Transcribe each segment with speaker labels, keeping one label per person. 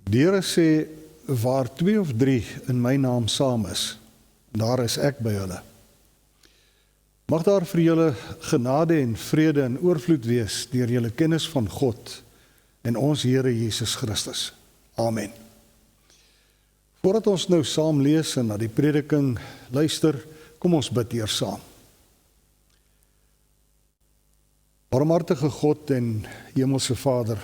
Speaker 1: Die Here sê, waar 2 of 3 in my naam saam is, daar is ek by hulle. Mag daar vir julle genade en vrede en oorvloed wees deur julle kennis van God en ons Here Jesus Christus. Amen. Voordat ons nou saam lees en na die prediking luister, kom ons bid eers saam. Barmhartige God en Hemelse Vader,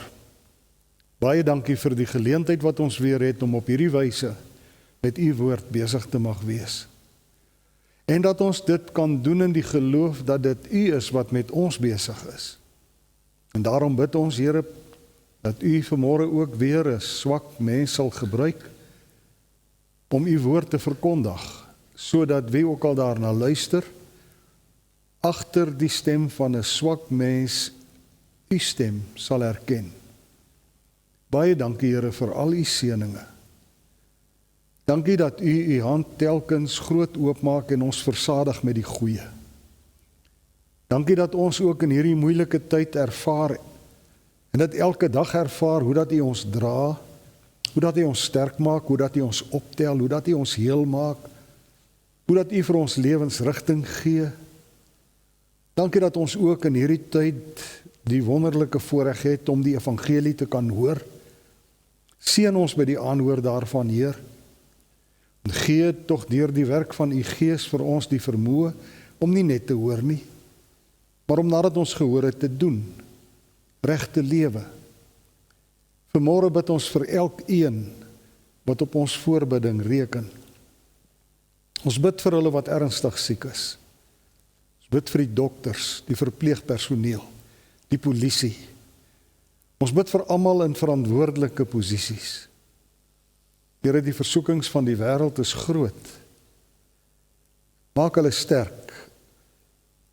Speaker 1: baie dankie vir die geleentheid wat ons weer het om op hierdie wyse met u woord besig te mag wees. En dat ons dit kan doen in die geloof dat dit u is wat met ons besig is. En daarom bid ons, Here, dat u vanmôre ook weer 'n swak mens sal gebruik om u woord te verkondig, sodat wie ook al daarna luister, agter die stem van 'n swak mens u stem sal herken. Baie dankie, Here, vir al u seëninge. Dankie dat u hand telkens groot oopmaak en ons versadig met die goeie. Dankie dat ons ook in hierdie moeilike tyd ervaar en dit elke dag ervaar hoe dat u ons dra, hoe dat u ons sterk maak, hoe dat u ons optel, hoe dat u ons heel maak, hoe dat u vir ons lewensrigting gee. Dankie dat ons ook in hierdie tyd die wonderlike voorreg het om die evangelie te kan hoor. Seën ons by die aanhoor daarvan, Heer. En gee tog deur die werk van u Gees vir ons die vermoë om nie net te hoor nie, maar om nadat ons gehoor het te doen, reg te lewe. Vanmôre bid ons vir elkeen wat op ons voorbidding reken. Ons bid vir hulle wat ernstig siek is. Ons bid vir die dokters, die verpleegpersoneel, die polisie. Ons bid vir almal in verantwoordelike posisies. Here, die versoekings van die wêreld is groot. Maak hulle sterk,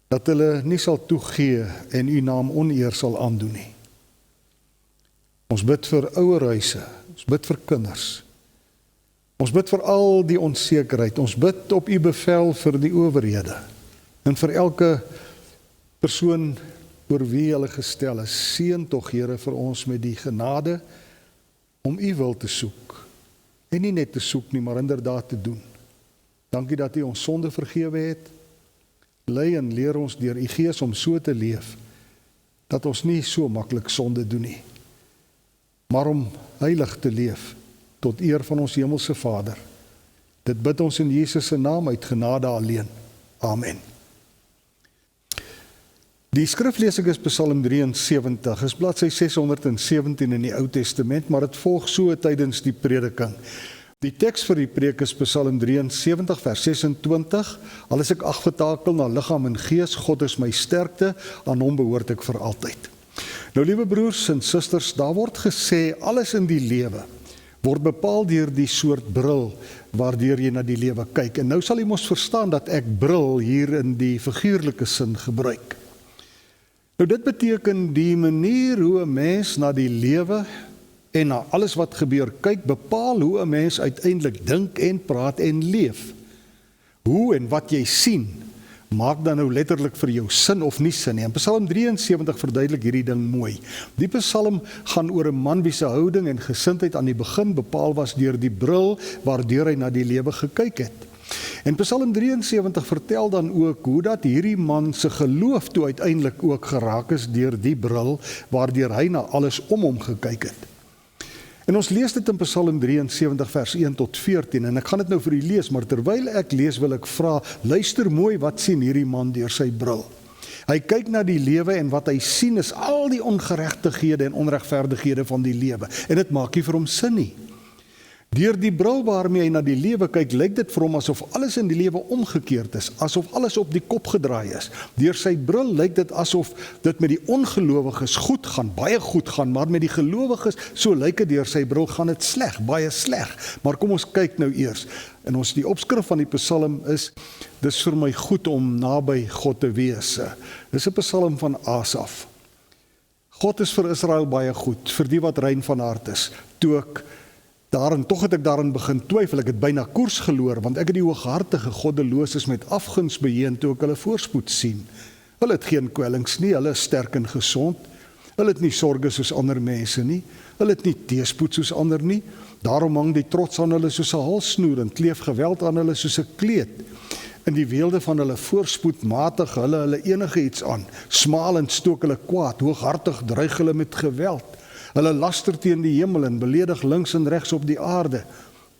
Speaker 1: dat hulle nie sal toegee en u naam oneer sal aandoen nie. Ons bid vir ouerhuise, ons bid vir kinders. Ons bid vir al die onsekerheid, ons bid op u bevel vir die owerhede en vir elke persoon oor wie hulle gestel is. Seën tog, Here, vir ons met die genade om u wil te soek. En nie net te soek nie, maar inderdaad te doen. Dankie dat u ons sonde vergewe het. Lei en leer ons deur u Gees om so te leef, dat ons nie so maklik sonde doen nie, maar om heilig te leef, tot eer van ons Hemelse Vader. Dit bid ons in Jesus se naam uit genade alleen. Amen. Die skriflesing is Psalm 73, is bladsy 617 in die Ou Testament, maar dit volg so tydens die prediking. Die teks vir die preek is Psalm 73 vers 26, al is ek afgetakel na liggaam en gees, God is my sterkte, aan hom behoort ek vir altyd. Nou, liewe broers en susters, daar word gesê, alles in die lewe word bepaal deur die soort bril waardeur jy na die lewe kyk. En nou sal jy mos verstaan dat ek bril hier in die figuurlike sin gebruik. Nou, dit beteken die manier hoe 'n mens na die lewe en na alles wat gebeur kyk, bepaal hoe 'n mens uiteindelik dink en praat en leef. Hoe en wat jy sien, maak dan nou letterlik vir jou sin of nie sin nie. En Psalm 73 verduidelik hierdie ding mooi. Die Psalm gaan oor 'n man wie se houding en gesindheid aan die begin bepaal was deur die bril waardeur hy na die lewe gekyk het. En Psalm 73 vertel dan ook hoe dat hierdie man se geloof toe uiteindelik ook geraak is deur die bril waardeur hy na alles om hom gekyk het. En ons lees dit in Psalm 73 vers 1 tot 14 en ek gaan dit nou vir u lees, maar terwyl ek lees wil ek vra, luister mooi, wat sien hierdie man deur sy bril? Hy kyk na die lewe en wat hy sien is al die ongeregtighede en onregverdighede van die lewe en dit maak nie vir hom sin nie. Deur die bril waarmee hy na die lewe kyk, lyk dit vir hom asof alles in die lewe omgekeerd is, asof alles op die kop gedraai is. Deur sy bril lyk dit asof dit met die ongelowiges goed gaan, baie goed gaan, maar met die gelowiges, so lyk dit deur sy bril gaan dit sleg, baie sleg. Maar kom ons kyk nou eers. En ons die opskrif van die Psalm is, dis vir my goed om naby God te wees. Dis 'n Psalm van Asaf. God is vir Israel baie goed, vir die wat rein van hart is. Tog het ek daarin begin twyfel, ek het byna koers geloor, want ek het die hooghartige goddeloses met afguns beheën toe ek hulle voorspoed sien. Hulle het geen kwellings nie, hulle is sterk en gesond. Hulle het nie sorges soos ander mense nie. Hulle het nie teëspoed soos ander nie. Daarom hang die trots aan hulle soos 'n halssnoer en kleef geweld aan hulle soos 'n kleed. In die weelde van hulle voorspoed matig hulle enige iets aan. Smalend stook hulle kwaad, hooghartig dreig hulle met geweld. Hulle laster teen die hemel en beledig links en regs op die aarde.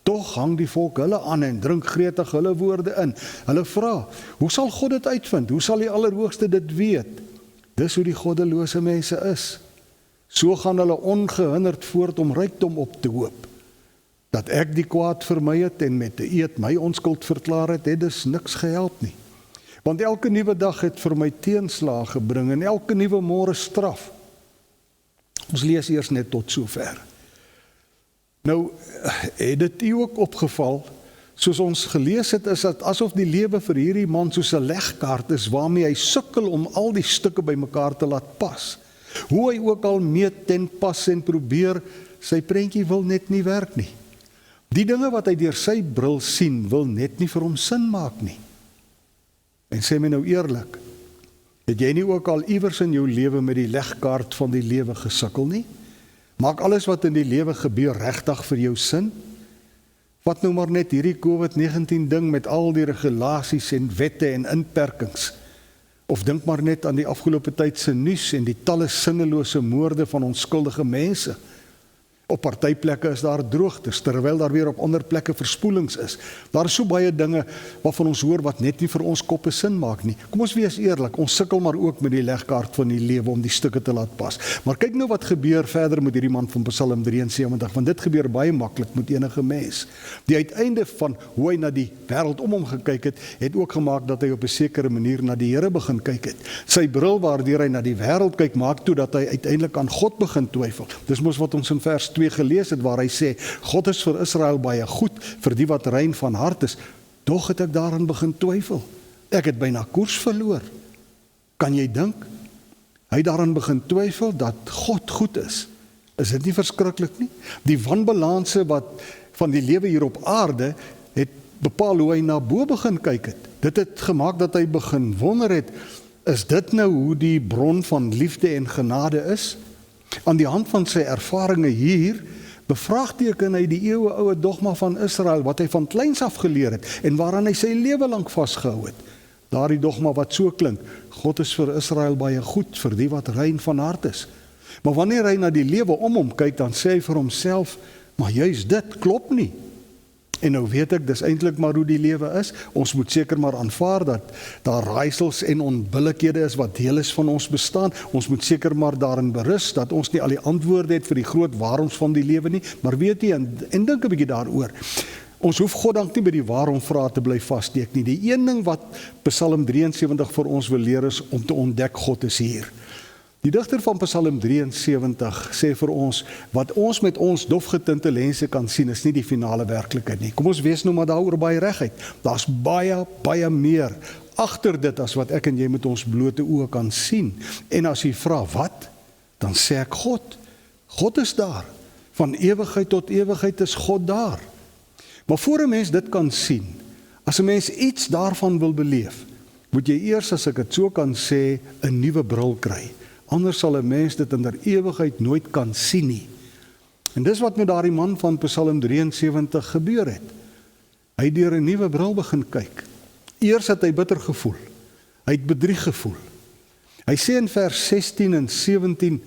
Speaker 1: Tog hang die volk hulle aan en drink gretig hulle woorde in. Hulle vra, hoe sal God dit uitvind? Hoe sal die Allerhoogste dit weet? Dis hoe die goddelose mense is. So gaan hulle ongehinderd voort om rykdom op te hoop. Dat ek die kwaad vermy het en met 'n eed my onskuld verklaar het, het dus niks gehelp nie. Want elke nuwe dag het vir my teenslae gebring en elke nuwe môre straf. Ons lees eers net tot sover. Nou, het dit u ook opgeval, soos ons gelees het, is dit asof die lewe vir hierdie man soos 'n legkaart is, waarmee hy sukkel om al die stukke bymekaar te laat pas. Hoe hy ook al meet en pas en probeer, sy prentjie wil net nie werk nie. Die dinge wat hy deur sy bril sien, wil net nie vir hom sin maak nie. En sê my nou eerlik, het jy nie ook al iewers in jou lewe met die legkaart van die lewe gesukkel nie? Maak alles wat in die lewe gebeur regtig vir jou sin? Vat nou maar net hierdie COVID-19 ding met al die regulasies en wette en inperkings. Of dink maar net aan die afgelope tyd se nuus en die talle sinnelose moorde van onskuldige mense. Op partyplekke is daar droogtes, terwyl daar weer op ander plekke verspoelings is. Daar is so baie dinge waarvan ons hoor wat net nie vir ons koppe sin maak nie. Kom ons wees eerlik, ons sukkel maar ook met die legkaart van die lewe om die stukke te laat pas. Maar kyk nou wat gebeur verder met hierdie man van Psalm 73, want dit gebeur baie maklik met enige mens. Die uiteinde van hoe hy na die wêreld om hom gekyk het, het ook gemaak dat hy op 'n sekere manier na die Here begin kyk het. Sy bril waardeur hy na die wêreld kyk, maak toe dat hy uiteindelik aan God begin twyfel. Dis mos wat ons in vers 2 gelees het, waar hy sê, God is vir Israel baie goed, vir die wat rein van hart is, tog het ek daarin begin twyfel. Ek het byna koers verloor. Kan jy dink? Hy het daarin begin twyfel dat God goed is. Is dit nie verskriklik nie? Die wanbalanse wat van die lewe hier op aarde, het bepaal hoe hy na bo begin kyk het. Dit het gemaak dat hy begin wonder het, is dit nou hoe die bron van liefde en genade is? Aan die hand van sy ervarings hier, bevraagteken hy die eeuwe-oue dogma van Israel, wat hy van kleins af geleer het, en waaraan hy sy lewe lank vasgehou het. Daardie dogma wat so klink, God is vir Israel baie goed, vir die wat rein van hart is. Maar wanneer hy na die lewe om hom kyk, dan sê hy vir homself, maar juist dit klop nie. En nou weet ek, dis eintlik maar hoe die lewe is. Ons moet seker maar aanvaar dat daar raaisels en onbillikhede is wat deel is van ons bestaan. Ons moet seker maar daarin berus dat ons nie al die antwoorde het vir die groot waaroms van die lewe nie, maar weet jy, en dink 'n bietjie daaroor. Ons hoef goddank nie by die waarom vrae te bly vassteek nie. Die een ding wat Psalm 73 vir ons wil leer is om te ontdek God is hier. Die digter van Psalm 73 sê vir ons, wat ons met ons dofgetinte lense kan sien, is nie die finale werklikheid nie. Kom ons wees nou maar daaroor baie reguit. Daar's baie meer agter dit as wat ek en jy met ons blote oë kan sien. En as jy vra wat, dan sê ek God. God is daar. Van ewigheid tot ewigheid is God daar. Maar voor 'n mens dit kan sien, as 'n mens iets daarvan wil beleef, moet jy eers, as ek dit so kan sê, 'n nuwe bril kry. Anders sal 'n mens dit in der ewigheid nooit kan sien nie. En dis wat met daardie man van Psalm 73 gebeur het. Hy het deur 'n nuwe bril begin kyk. Eers het hy bitter gevoel. Hy het bedrieg gevoel. Hy sê in vers 16 en 17,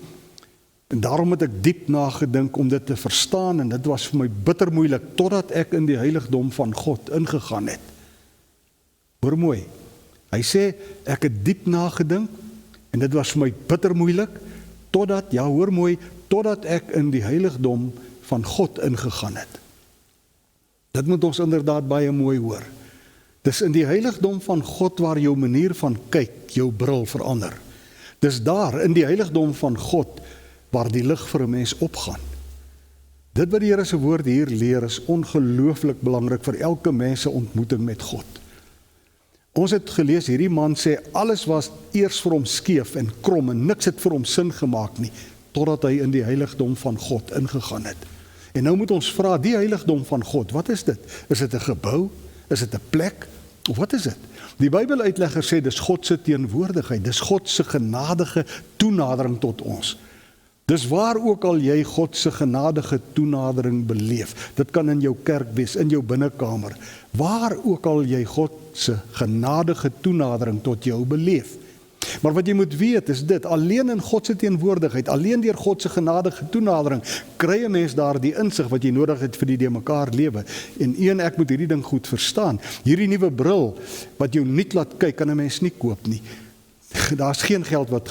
Speaker 1: en daarom het ek diep nagedink om dit te verstaan, en dit was vir my bitter moeilik, totdat ek in die heiligdom van God ingegaan het. Hoor mooi, hy sê, ek het diep nagedink, en dit was vir my bitter moeilik, totdat, ja hoor mooi, totdat ek in die heiligdom van God ingegaan het. Dit moet ons inderdaad baie mooi hoor. Dis in die heiligdom van God waar jou manier van kyk, jou bril verander. Dis daar, in die heiligdom van God, waar die lig vir 'n mens opgaan. Dit wat die Here se woord hier leer, is ongelooflik belangrik vir elke mens se ontmoeting met God. Ons het gelees, hierdie man sê, alles was eers vir hom skeef en krom, en niks het vir hom sin gemaak nie, totdat hy in die heiligdom van God ingegaan het. En nou moet ons vra, die heiligdom van God, wat is dit? Is dit 'n gebou? Is dit 'n plek? Of wat is dit? Die Bybeluitlegger sê, dis God se teenwoordigheid, dis God se genadige toenadering tot ons. Dis waar ook al jy God se genadige toenadering beleef. Dit kan in jou kerk wees, in jou binnekamer. Waar ook al jy God se genadige toenadering tot jou beleef. Maar wat jy moet weet is dit, alleen in God se teenwoordigheid, alleen deur God se genadige toenadering, kry 'n mens daar die insig wat jy nodig het vir die de mekaar lewe. En ek moet hierdie ding goed verstaan. Hierdie nuwe bril wat jou nuut laat kyk, kan 'n mens nie koop nie. Daar's geen geld wat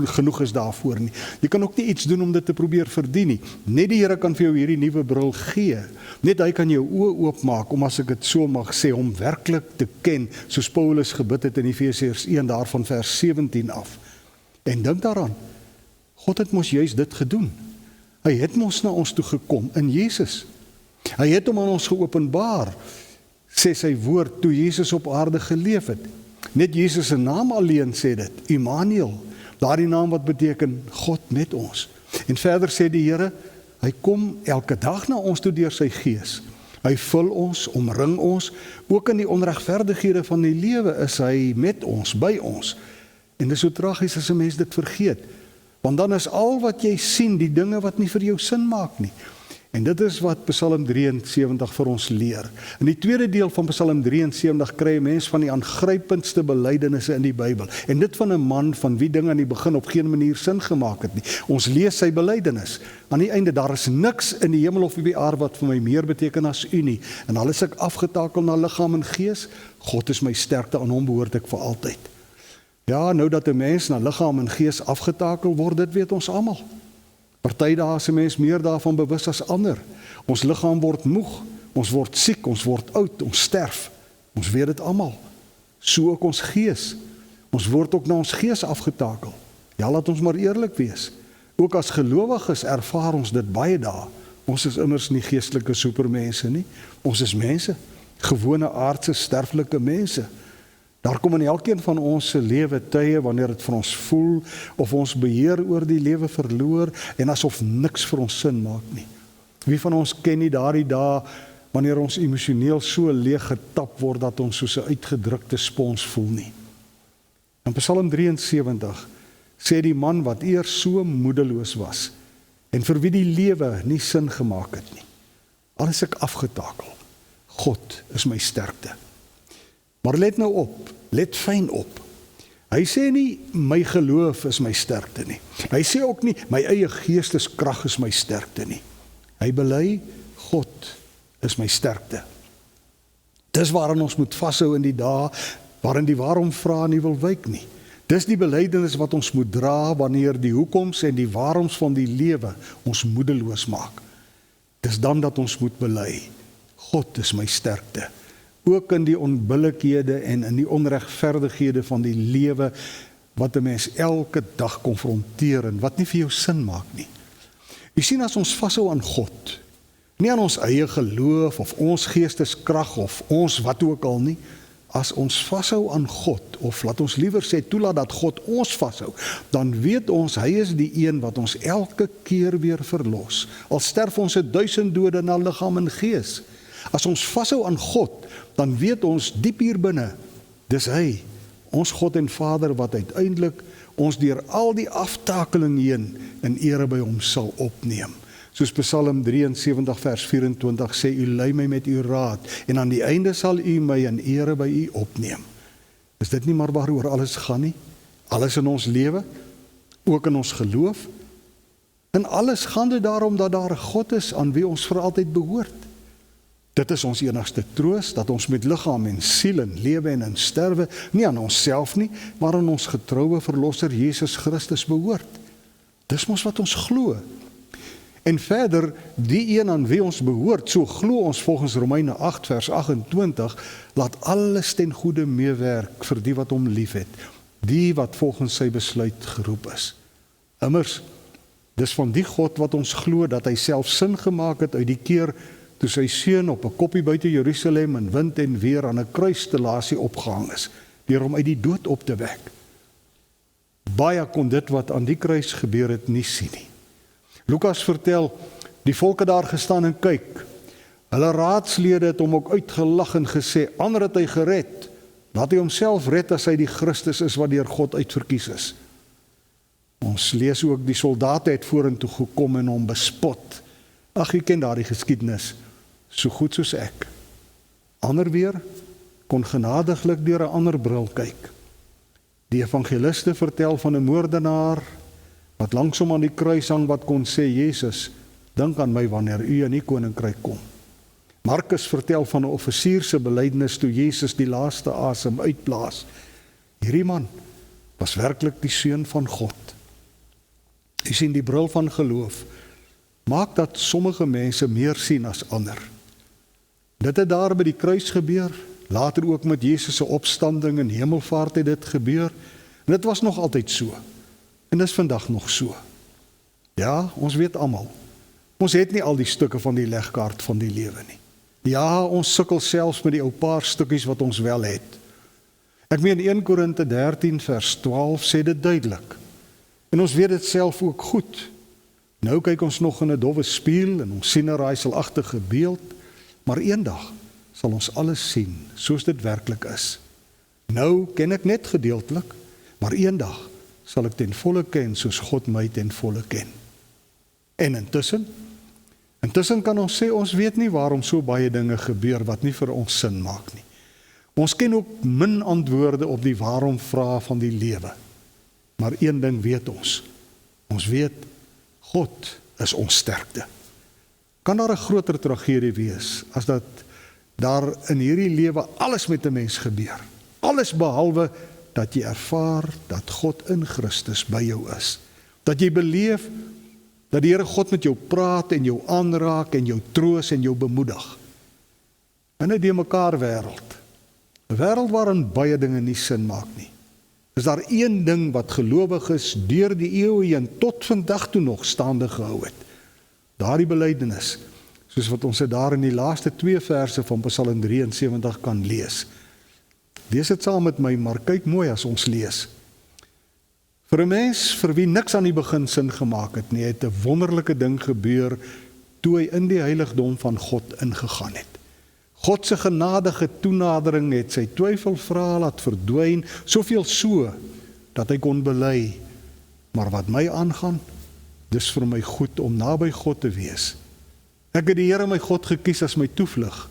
Speaker 1: genoeg is daarvoor nie. Jy kan ook nie iets doen om dit te probeer verdien nie. Net die Here kan vir jou hierdie nuwe bril gee. Net hy kan jou oë oopmaak, om as ek dit so mag sê, om werklik te ken, soos Paulus gebid het in Efesiërs 1 daarvan vers 17 af. En dink daaraan, God het mos juist dit gedoen. Hy het mos na ons toe gekom in Jesus. Hy het hom aan ons geopenbaar, sê sy woord, toe Jesus op aarde geleef het. Net Jesus se naam alleen sê dit, Immanuel, daardie naam wat beteken God met ons. En verder sê die Here, hy kom elke dag na ons toe deur sy Gees. Hy vul ons, omring ons, ook in die onregverdighede van die lewe is hy met ons, by ons. En dit is so tragies as 'n mens dit vergeet, want dan is al wat jy sien die dinge wat nie vir jou sin maak nie. En dit is wat Psalm 73 vir ons leer. In die tweede deel van Psalm 73 kry 'n mens van die aangrypendste belydenisse in die Bybel. En dit van 'n man van wie dinge aan die begin op geen manier sin gemaak het nie. Ons lees sy belydenis. Aan die einde, daar is niks in die hemel of op die aarde wat vir my meer beteken as U nie. En al is ek afgetakel na liggaam en gees, God is my sterkte, aan hom behoort ek vir altyd. Ja, nou dat 'n mens na liggaam en gees afgetakel word, dit weet ons almal. Party dae is 'n mens meer daarvan bewus as ander. Ons liggaam word moeg, ons word siek, ons word oud, ons sterf. Ons weet dit almal. So ook ons gees. Ons word ook na ons gees afgetakel. Ja, laat ons maar eerlik wees. Ook as gelowiges ervaar ons dit baie dae. Ons is immers nie geestelike supermense nie. Ons is mense, gewone aardse sterflike mense. Daar kom in elkeen van ons se lewe tye wanneer dit vir ons voel of ons beheer oor die lewe verloor en asof niks vir ons sin maak nie. Wie van ons ken nie daardie dae wanneer ons emosioneel so leeg getap word dat ons soos 'n uitgedrukte spons voel nie. In Psalm 73 sê die man wat eers so moedeloos was en vir wie die lewe nie sin gemaak het nie. Al is ek afgetakel, God is my sterkte. Maar let nou op, let fyn op. Hy sê nie, my geloof is my sterkte nie. Hy sê ook nie, my eie geesteskrag is my sterkte nie. Hy bely, God is my sterkte. Dis waarin ons moet vashou in die dae, waarin die waarom vrae nie wil wyk nie. Dis die belydenis wat ons moet dra, wanneer die hoekoms en die waaroms van die lewe ons moedeloos maak. Dis dan dat ons moet bely, God is my sterkte. Ook in die onbillikhede en in die onregverdighede van die lewe wat 'n mens elke dag konfronteer en wat nie vir jou sin maak nie. Jy sien, as ons vashou aan God, nie aan ons eie geloof of ons geesteskrag of ons wat ook al nie, as ons vashou aan God, of laat ons liewer sê toelaat dat God ons vashou, dan weet ons hy is die een wat ons elke keer weer verlos. Al sterf ons 1000 dode na liggaam en gees. As ons vashou aan God, dan weet ons diep hier binne, dis hy, ons God en Vader, wat uiteindelik ons deur al die aftakeling heen in ere by hom sal opneem. Soos Psalm 73 vers 24 sê, u lei my met u raad, en aan die einde sal u my in ere by u opneem. Is dit nie maar waaroor alles gaan nie? Alles in ons lewe, ook in ons geloof. In alles gaan dit daarom dat daar 'n God is aan wie ons vir altyd behoort. Dit is ons enigste troos, dat ons met liggaam en siel en lewe en in sterwe, nie aan onsself nie, maar aan ons getroue verlosser Jesus Christus behoort. Dis mos wat ons glo. En verder, die een aan wie ons behoort, so glo ons volgens Romeine 8 vers 28, laat alles ten goeie meewerk vir die wat hom liefhet, die wat volgens sy besluit geroep is. Immers, dis van die God wat ons glo dat hy self sin gemaak het uit die keer toe sy seun op 'n koppie buite Jerusalem in wind en weer aan 'n kruisstelasie opgehang is, deur hom uit die dood op te wek. Baie kon dit wat aan die kruis gebeur het nie sien nie. Lukas vertel, die volk het daar gestaan en kyk. Hulle raadslede het hom ook uitgelag en gesê, ander het hy gered, laat hy homself red as hy die Christus is wat deur God uitverkies is. Ons lees ook die soldate het vorentoe gekom en hom bespot. Ag, jy ken daardie geskiedenis so goed soos ek. Ander weer kon genadiglik deur 'n ander bril kyk. Die evangeliste vertel van 'n moordenaar wat langsom aan die kruis hang wat kon sê, Jesus, dink aan my wanneer u in die koninkryk kom. Markus vertel van 'n offisier se belydenis toe Jesus die laaste asem uitblaas. Hierdie man was werklik die seun van God. U sien, die bril van geloof maak dat sommige mense meer sien as ander. Dit het daar by die kruis gebeur, later ook met Jesus se opstanding en hemelvaart het dit gebeur, en dit was nog altyd so, en dis vandag nog so. Ja, ons weet almal, ons het nie al die stukke van die legkaart van die lewe nie. Ja, ons sukkel selfs met die ou paar stukkies wat ons wel het. Ek meen 1 Korinte 13 vers 12 sê dit duidelik, en ons weet dit self ook goed. Nou kyk ons nog in 'n dowwe spieël en ons sien 'n raaiselagtige beeld, maar eendag sal ons alles sien soos dit werklik is. Nou ken ek net gedeeltelik, maar eendag sal ek ten volle ken soos God my ten volle ken. En intussen kan ons sê ons weet nie waarom so baie dinge gebeur wat nie vir ons sin maak nie. Ons ken ook min antwoorde op die waarom vrae van die lewe. Maar een ding weet ons. Ons weet God is ons sterkte. Kan daar 'n groter tragedie wees as dat daar in hierdie lewe alles met 'n mens gebeur? Alles behalwe dat jy ervaar dat God in Christus by jou is. Dat jy beleef dat die Here God met jou praat en jou aanraak en jou troos en jou bemoedig. In 'n de mekaar wêreld, 'n wêreld waarin baie dinge nie sin maak nie, is daar een ding wat gelowiges deur die eeue heen tot vandag toe nog staande gehou het. Daardie belydenis, soos wat ons dit daar in die laaste 2 verse van Psalm 73 kan lees. Lees dit saam met my, maar kyk mooi as ons lees. Vir 'n mens vir wie niks aan die begin sin gemaak het nie, het 'n wonderlike ding gebeur toe hy in die heiligdom van God ingegaan het. God se genadige toenadering het sy twyfelvrae laat verdwyn, soveel so dat hy kon bely, maar wat my aangaan, dis vir my goed om naby God te wees. Ek het die Here my God gekies as my toevlug,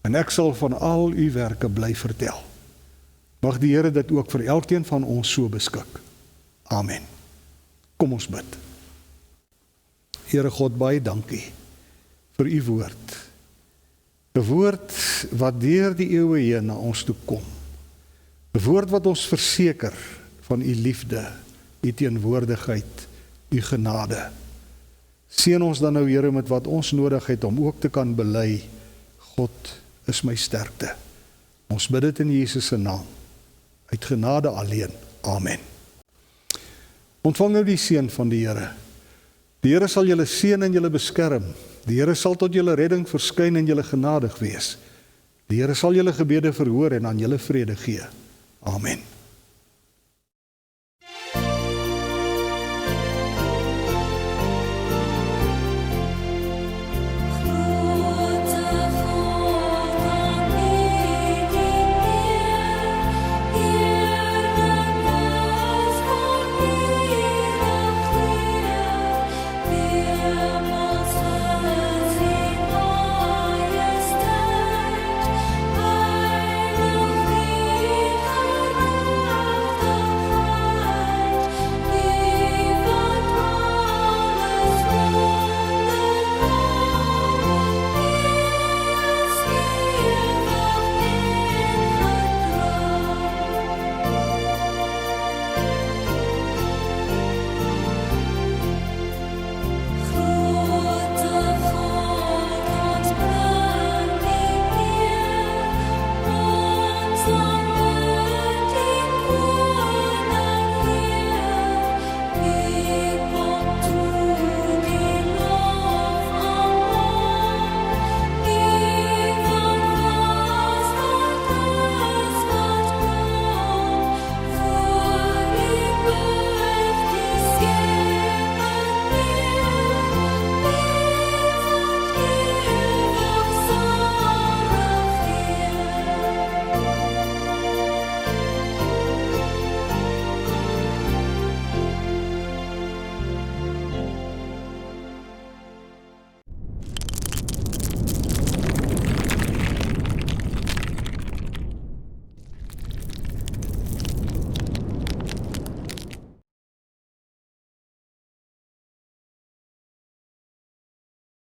Speaker 1: en ek sal van al u werke bly vertel. Mag die Here dit ook vir elkeen van ons so beskik. Amen. Kom ons bid. Here God, baie dankie vir u woord. 'n woord wat deur die eeue heen na ons toe kom. 'n woord wat ons verseker van u liefde, u teenwoordigheid, u genade. Seën ons dan nou, Here, met wat ons nodig het om ook te kan bely, God is my sterkte. Ons bid dit in Jesus se naam, uit genade alleen. Amen. Ontvang nou die seën van die Here. Die Here sal julle seën en julle beskerm. Die Here sal tot julle redding verskyn en julle genadig wees. Die Here sal julle gebede verhoor en aan julle vrede gee. Amen.